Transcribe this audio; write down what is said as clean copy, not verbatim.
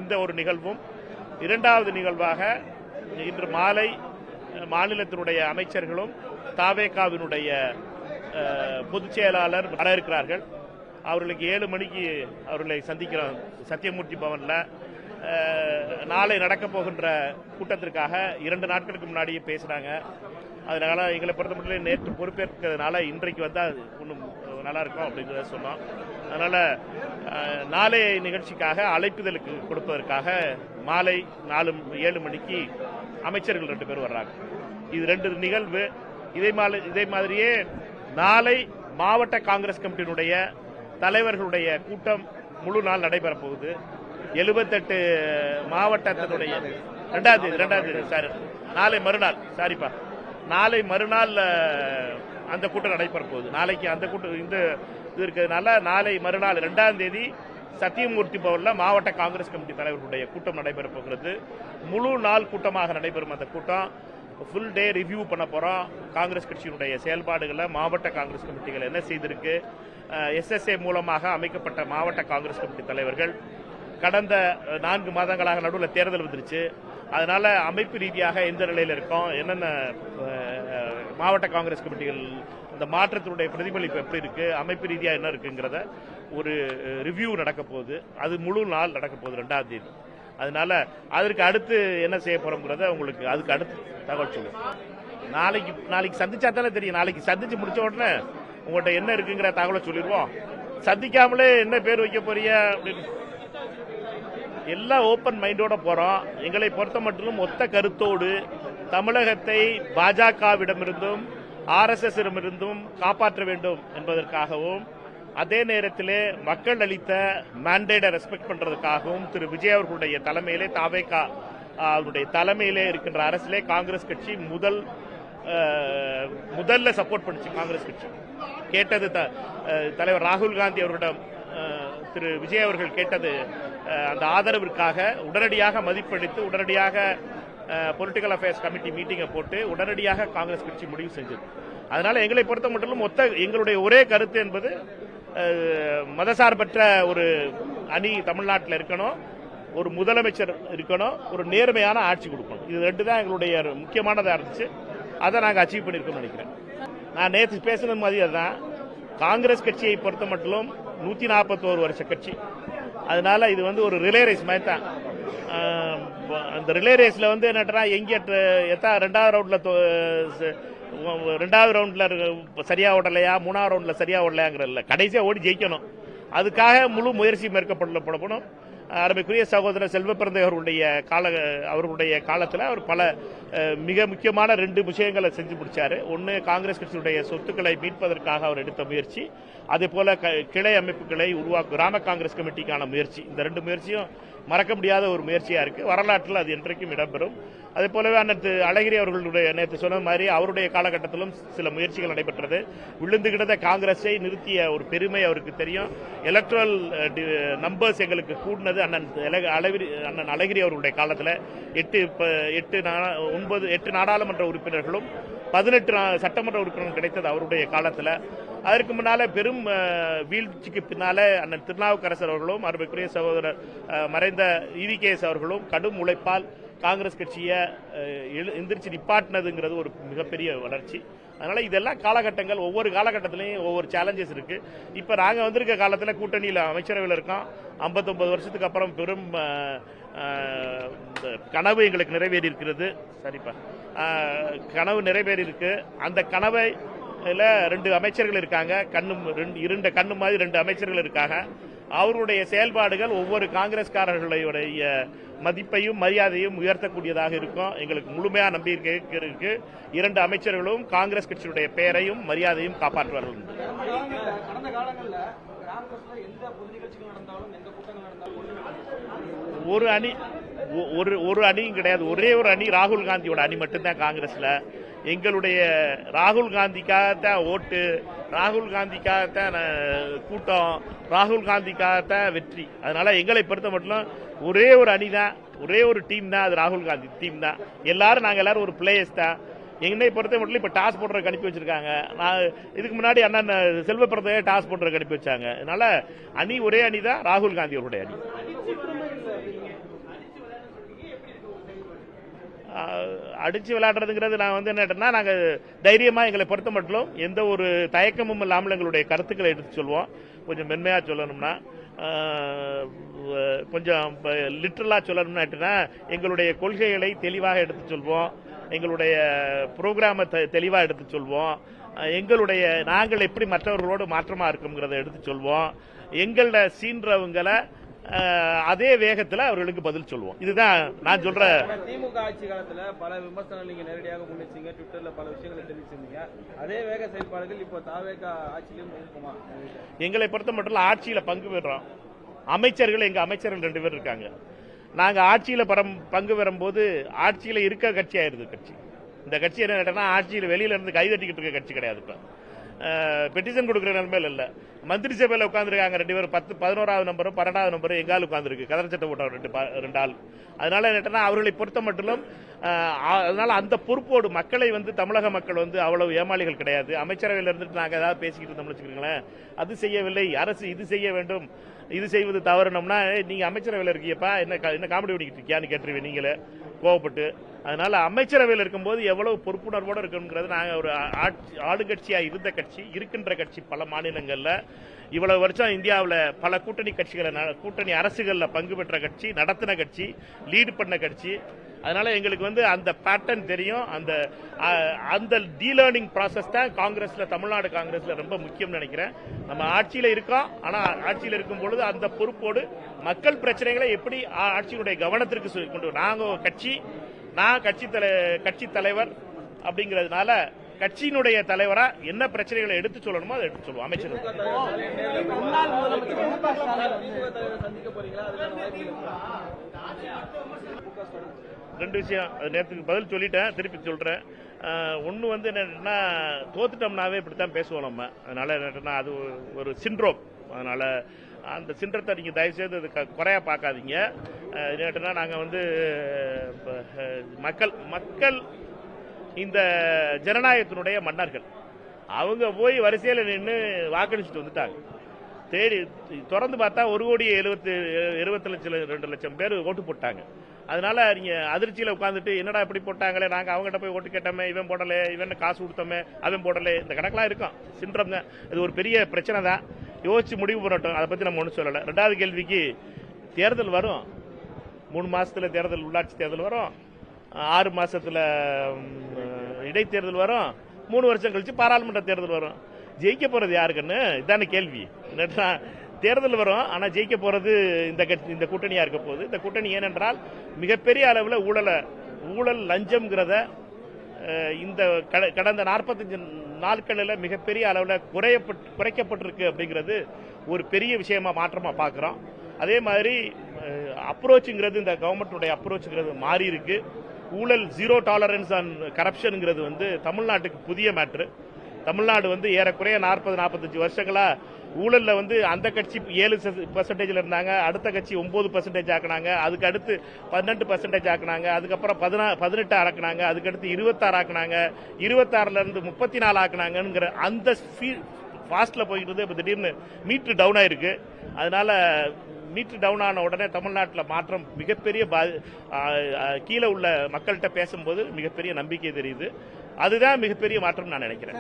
இந்த ஒரு நிகழ்வும், இரண்டாவது நிகழ்வாக இன்று மாலை மாநிலத்தினுடைய அமைச்சர்களும் தாவேகாவினுடைய பொதுச் செயலாளர் வர இருக்கிறார்கள். அவர்களுக்கு 7 மணிக்கு அவர்களை சந்திக்கிறோம் சத்தியமூர்த்தி பவன்ல. நாளை நடக்க போகின்ற கூட்டத்திற்காக 2 நாட்களுக்கு முன்னாடியே பேசுறாங்க. அதனால எங்களை பொறுத்த மட்டும் நேற்று பொறுப்பேற்கிறதுனால இன்றைக்கு வந்தால் இன்னும் நல்லா இருக்கும் அப்படிங்கிறத சொன்னோம். அதனால நாளைய நிகழ்ச்சிக்காக அழைப்புதலுக்கு கொடுப்பதற்காக மாலை 7 மணிக்கு அமைச்சர்கள் 2 பேர் வர்றாங்க. இது 2 நிகழ்வு. இதே மாதிரியே நாளை மாவட்ட காங்கிரஸ் கமிட்டியினுடைய தலைவர்களுடைய கூட்டம் முழு நாள் நடைபெற போகுது. 78 மாவட்டத்தினுடைய 2ஆம் தேதி சார், நாளை மறுநாள் சாரிப்பா, நாளை மறுநாள் அந்த கூட்டம் நடைபெற போகுது. நாளைக்கு அந்த கூட்டம் இது இருக்கிறதுனால நாளை மறுநாள் 2ஆம் தேதி சத்தியமூர்த்தி பவன்ல மாவட்ட காங்கிரஸ் கமிட்டி தலைவர்களுடைய கூட்டம் நடைபெற போகிறது. முழு நாள் கூட்டமாக நடைபெறும். அந்த கூட்டம் ஃபுல் டே ரிவ்யூ பண்ண போறோம். காங்கிரஸ் கட்சியினுடைய செயல்பாடுகளை, மாவட்ட காங்கிரஸ் கமிட்டிகள் என்ன செய்திருக்கு, SSA மூலமாக அமைக்கப்பட்ட மாவட்ட காங்கிரஸ் கமிட்டி தலைவர்கள் கடந்த 4 மாதங்களாக நடுவில் தேர்தல் வந்துருச்சு. அதனால அமைப்பு ரீதியாக எந்த நிலையில் இருக்கோம், என்னென்ன மாவட்ட காங்கிரஸ் கமிட்டிகள் இந்த மாற்றத்தினுடைய பிரதிபலிப்பு எப்படி இருக்கு, அமைப்பு ரீதியாக என்ன இருக்குங்கிறத ஒரு ரிவ்யூ நடக்க போகுது. அது முழு நாள் நடக்க போகுது 2ஆம் தேதி. அதனால அதற்கு அடுத்து என்ன செய்ய போறோம்ங்கிறத உங்களுக்கு அதுக்கு அடுத்து தகவல் சொல்லுவோம். நாளைக்கு சந்திச்சா தானே தெரியும். நாளைக்கு சந்திச்சு முடிச்ச உடனே உங்கள்கிட்ட என்ன இருக்குங்கிற தகவலை சொல்லிடுவோம். சந்திக்காமலே என்ன பேர் வைக்க போறீங்க அப்படின்னு எல்லாம் ஓப்பன் மைண்டோட போறோம். எங்களை பொறுத்த மட்டும் ஒத்த கருத்தோடு தமிழகத்தை பாஜகவிடமிருந்தும் RSS இடமிருந்தும் காப்பாற்ற வேண்டும் என்பதற்காகவும், அதே நேரத்திலே மக்கள் அளித்த மேண்டேட்டை ரெஸ்பெக்ட் பண்றதுக்காகவும் திரு விஜய் அவர்களுடைய தலைமையிலே தாவேகா அவருடைய தலைமையிலே இருக்கின்ற அரசிலே காங்கிரஸ் கட்சி முதல்ல சப்போர்ட் பண்ணிச்சு. காங்கிரஸ் கட்சி கேட்டது தலைவர் ராகுல் காந்தி அவர்களிடம் திரு விஜய் அவர்கள் கேட்டது அந்த ஆதரவிற்காக உடனடியாக மதிப்பளித்து உடனடியாக பொலிட்டிக்கல் அஃபேர்ஸ் கமிட்டி மீட்டிங்கை போட்டு உடனடியாக காங்கிரஸ் கட்சி முடிவு செஞ்சது. அதனால எங்களை பொறுத்த மட்டும் எங்களுடைய ஒரே கருத்து என்பது மதசார்பற்ற ஒரு அணி தமிழ்நாட்டில் இருக்கணும், ஒரு முதலமைச்சர் இருக்கணும், ஒரு நேர்மையான ஆட்சி கொடுக்கணும். இது 2 தான் எங்களுடைய முக்கியமானதாக இருந்துச்சு. அதை நாங்கள் அச்சீவ் பண்ணியிருக்கோம்னு நினைக்கிறேன். நான் நேற்று பேசுனது மாதிரி அதுதான். காங்கிரஸ் கட்சியை பொறுத்த மட்டும் 141 வருஷ கட்சி. அதனால இது ஒரு ரிலே ரேஸ் மாதிரி தான். அந்த ரிலே ரேஸ்ல என்னட்டா எங்க 2வது ரவுண்ட்ல சரியா ஓடலையா, 3ஆவது ரவுண்ட்ல சரியா ஓடலையாங்கிறதுல கடைசியா ஓடி ஜெயிக்கணும். அதுக்காக முழு முயற்சி மேற்கொள்ளப்படணும். அருமைக்குரிய சகோதரர் செல்வப்பிரந்தை அவர்களுடைய காலத்தில் அவர் பல மிக முக்கியமான 2 விஷயங்களை செஞ்சு முடிச்சாரு. ஒன்று, காங்கிரஸ் கட்சியுடைய சொத்துக்களை மீட்பதற்காக அவர் எடுத்த முயற்சி, அதே போல கிளை அமைப்புகளை கிராம காங்கிரஸ் கமிட்டிக்கான முயற்சி. இந்த 2 முயற்சியும் மறக்க முடியாத ஒரு முயற்சியா இருக்கு. வரலாற்றில் அது என்றைக்கும் இடம்பெறும். அதே போலவே அனைத்து அழகிரி அவர்களுடைய நேற்று சொன்ன மாதிரி அவருடைய காலகட்டத்திலும் சில முயற்சிகள் நடைபெற்றது. விழுந்து கிடந்த காங்கிரஸை நிறுத்திய ஒரு பெருமை அவருக்கு தெரியும். எலக்ட்ரல் நம்பர்ஸ் எங்களுக்கு கூடினது அண்ணன் அழகிரி அவர்களுடைய காலத்தில் 8 நாடாளுமன்ற உறுப்பினர்களும் 18 சட்டமன்ற உறுப்பினர்கள் கிடைத்தது அவருடைய காலத்தில். அதற்கு முன்னால பெரும் வீழ்ச்சிக்கு பின்னால அண்ணன் திருநாவுக்கரசர் அவர்களும் அருமைக்குரிய சகோதரர் மறைந்த EVKS அவர்களும் கடும் உழைப்பால் காங்கிரஸ் கட்சியை எந்திரிச்சு நிப்பாட்டினதுங்கிறது ஒரு மிகப்பெரிய வளர்ச்சி. அதனால இதெல்லாம் காலகட்டங்கள், ஒவ்வொரு காலகட்டத்திலையும் ஒவ்வொரு சேலஞ்சஸ் இருக்கு. இப்ப நாங்க வந்திருக்க காலத்துல கூட்டணியில அமைச்சரவையில் இருக்கோம். 59 வருஷத்துக்கு அப்புறம் பெரும் கனவு எங்களுக்கு நிறைவேறி இருக்கிறது. சரிப்பா, கனவு நிறைவேறி இருக்கு. அந்த கனவை 2 அமைச்சர்கள் இருக்காங்க. இருண்ட கண்ணு மாதிரி 2 அமைச்சர்கள் இருக்காங்க. அவருடைய செயல்பாடுகள் ஒவ்வொரு காங்கிரஸ்காரர்களுடைய மதிப்பையும் மரியாதையும் உயர்த்தக்கூடியதாக இருக்கும். எங்களுக்கு முழுமையான நம்பிக்கை இருக்கு. 2 அமைச்சர்களும் காங்கிரஸ் கட்சியுடைய பெயரையும் மரியாதையும் காப்பாற்றுவார்கள். ஒரு அணியும் கிடையாது. ஒரே ஒரு அணி ராகுல் காந்தியோட அணி மட்டும்தான் காங்கிரஸ்ல. எங்களுடைய ராகுல் காந்திக்காகத்தான் ஓட்டு, ராகுல் காந்திக்காகத்தான் கூட்டம், ராகுல் காந்திக்காகத்தான் வெற்றி. அதனால எங்களை பொறுத்த மட்டும் ஒரே ஒரு அணி தான், ஒரே ஒரு டீம் தான், அது ராகுல் காந்தி டீம் தான். நாங்க எல்லாரும் ஒரு பிளேயர்ஸ் தான். என்னை பொறுத்த மட்டும் இப்ப டாஸ் போடுறதுக்கு அனுப்பி வச்சிருக்காங்க. நான் இதுக்கு முன்னாடி அண்ணன் செல்வப்பிரதையை டாஸ் போடுறதுக்கு அனுப்பி வச்சாங்க. அதனால அணி ஒரே அணி தான், ராகுல் காந்தி அவருடைய அணி. அடிச்சு விளையாடுறதுங்கிறது நான் வந்து என்னன்னா, நாங்கள் தைரியமா எங்களை பொறுத்த மட்டும் எந்த ஒரு தயக்கமும் இல்லாமல் எங்களுடைய கருத்துக்களை எடுத்து சொல்வோம். கொஞ்சம் மென்மையா சொல்லணும்னா, கொஞ்சம் லிட்டரலா சொல்லணும்னா எங்களுடைய கொள்கைகளை தெளிவாக எடுத்து சொல்வோம். எங்களுடைய புரோகிராமை தெளிவா எடுத்து சொல்வோம். எங்களுடைய நாங்கள் எப்படி மற்றவர்களோடு மாற்றமா இருக்குங்கிறத எடுத்து சொல்வோம். எங்கள சீன்றவங்களை அதே வேகத்தில் அவர்களுக்கு பதில் சொல்லுவோம். இதுதான் நான் சொல்ற. திமுக ஆட்சி காலத்துல பல விமர்சனங்கள் நீங்க நேரடியாக முன்னிச்சீங்க, ட்விட்டர்ல பல விஷயங்களை தெரிவிச்சிருந்தீங்க. அதே வேக செயல்பாடுகள் இப்போ தாவேக ஆட்சியிலும் இருக்குமா? எங்களை பொறுத்த மட்டும் ஆட்சியில பங்கு பெறோம். அமைச்சர்கள் எங்க அமைச்சர்கள் 2 பேர் இருக்காங்க. நாங்க ஆட்சியில பங்கு பெறும்போது ஆட்சியில இருக்க கட்சி ஆயிருது கட்சி. இந்த கட்சி என்ன ஆட்சியில் வெளியில இருந்து கைதட்டிக்கிட்டு இருக்க கட்சி கிடையாது. இப்ப பெட்டிஷன் கொடுக்குற நிலைமையில இல்ல. மந்திரி சபையில் உட்காந்துருக்காங்க 2 பேரும். 11வது நம்பரும் 12வது நம்பரும் எங்கால் உட்காந்துருக்கு. கதர் சட்டை போட்ட 2 ஆள். அதனால என்ன அவர்களை பொறுத்த மட்டும் அதனால அந்த பொறுப்போடு மக்களை வந்து தமிழக மக்கள் வந்து அவ்வளவு ஏமாளிகள் கிடையாது. அமைச்சரவையில் இருந்துட்டு நாங்க ஏதாவது பேசிக்கிட்டு இருந்தோம்னு வச்சுக்கோங்களேன், அது செய்யவில்லை அரசு இது செய்ய வேண்டும், இது செய்வது தவறுனோம்னா நீங்க அமைச்சரவையில் இருக்கீங்கப்பா என்ன காமெடி பண்ணிக்கிட்டு இருக்கியான்னு கேட்டுருவீங்க நீங்களே கோவப்பட்டு. அதனால அமைச்சரவையில் இருக்கும்போது எவ்வளவு பொறுப்புணர்வோடு இருக்கணுங்கிறது நாங்க ஒரு ஆளுங்கட்சியா இருந்த கட்சி, இருக்கின்ற கட்சி பல மாநிலங்கள்ல இவ்வளவு வருஷம் இந்தியாவில் பல கூட்டணி கட்சிகளை கூட்டணி அரசுகள்ல பங்கு பெற்ற கட்சி, நடத்தின கட்சி, லீடு பண்ண கட்சி. அதனால எங்களுக்கு வந்து அந்த பேட்டர்ன் தெரியும். அந்த டீலர்னிங் ப்ராசஸ் தான் காங்கிரஸ்ல, தமிழ்நாடு காங்கிரஸ்ல ரொம்ப முக்கியம் நினைக்கிறேன். நம்ம ஆட்சியில இருக்கோம், ஆனா ஆட்சியில் இருக்கும் பொழுது அந்த பொறுப்போடு மக்கள் பிரச்சனைகளை எப்படி ஆட்சியினுடைய கவனத்திற்கு கொண்டு நாங்க கட்சி, நான் கட்சி தலைவர் அப்படிங்கிறதுனால கட்சியினுடைய தலைவரா என்ன பிரச்சனைகளை எடுத்து சொல்லணுமோ அதை எடுத்து சொல்லுவோம். அமைச்சர் ரெண்டு விஷயம் அது நேரத்துக்கு பதில் சொல்லிட்டேன், திருப்பி சொல்றேன். ஒன்னு வந்து என்னன்னா தோத்துட்டோம்னாவே இப்படித்தான் பேசுவோம் நம்ம. அதனால என்னன்னா அது ஒரு சிண்ட்ரோம். அதனால அந்த சிண்ட்ரத்தை நீங்க தயவு செய்து அது குறையா பார்க்காதீங்க. என்னன்னா நாங்க வந்து மக்கள் இந்த ஜனநாயகத்தினுடைய மன்னர்கள். அவங்க போய் வரிசையில் நின்று வாக்களிச்சுட்டு வந்துட்டாங்க. தேடி திறந்து பார்த்தா 1,72 லட்சம் பேர் ஓட்டு போட்டாங்க. அதனால நீங்க அதிர்ச்சியில உட்காந்துட்டு என்னடா இப்படி போட்டாங்களே, நாங்க அவங்ககிட்ட போய் ஓட்டு கேட்டோமே, இவன் போடல, இவன் காசு கொடுத்தோமே, அவன் போடல, இந்த கணக்கெல்லாம் இருக்கும். சிண்ட்ரம் தான். இது ஒரு பெரிய பிரச்சனை தான். யோசிச்சு முடிவு பண்ணட்டும். அதை பத்தி நம்ம ஒன்றும் சொல்லலை. 2வது கேள்விக்கு, தேர்தல் வரும். 3 மாசத்துல தேர்தல், உள்ளாட்சி தேர்தல் வரும். 6 மாசத்துல இடைத்தேர்தல் வரும். 3 வருஷம் கழிச்சு பாராளுமன்ற தேர்தல் வரும். ஜெயிக்க போறது யாருக்குன்னு இதான கேள்வி. தேர்தல் வரும், ஆனா ஜெயிக்க போறது இந்த கூட்டணியா இருக்க போகுது. இந்த கூட்டணி ஏனென்றால் மிகப்பெரிய அளவில் ஊழல் லஞ்சம்ங்கிறத இந்த கடந்த 45 நாட்களில் மிகப்பெரிய அளவில் குறைக்கப்பட்டிருக்கு அப்படிங்கிறது ஒரு பெரிய விஷயமா மாற்றமா பார்க்கிறோம். அதே மாதிரி அப்ரோச்சுங்கிறது, இந்த கவர்மெண்ட்டுடைய அப்ரோச்சுங்கிறது மாறி இருக்கு. ஊழல் ஜீரோ டாலரன்ஸ் ஆன் கரப்ஷனுங்கிறது வந்து தமிழ்நாட்டுக்கு புதிய மேட்ரு. தமிழ்நாடு வந்து ஏறக்குறைய 40-45 வருஷங்களா ஊழல்ல வந்து அந்த கட்சி 7% இருந்தாங்க, அடுத்த கட்சி 9% ஆக்குனாங்க, அதுக்கு அடுத்து 12% ஆக்குனாங்க, அதுக்கப்புறம் 18 ஆக்குனாங்க, அதுக்கு அடுத்து 26 ஆக்குனாங்க, 26ல இருந்து 34 ஆக்குனாங்கிற அந்த ஃபாஸ்ட்ல போயிட்டு இப்ப திடீர்னு மீட்டர் டவுன் ஆயிருக்கு. அதனால மீட்டர் டவுன் ஆன உடனே தமிழ்நாட்டில் மாற்றம் மிகப்பெரிய கீழே உள்ள மக்கள்கிட்ட பேசும்போது மிகப்பெரிய நம்பிக்கை தெரியுது. அதுதான் மிகப்பெரிய மாற்றம் நான் நினைக்கிறேன்.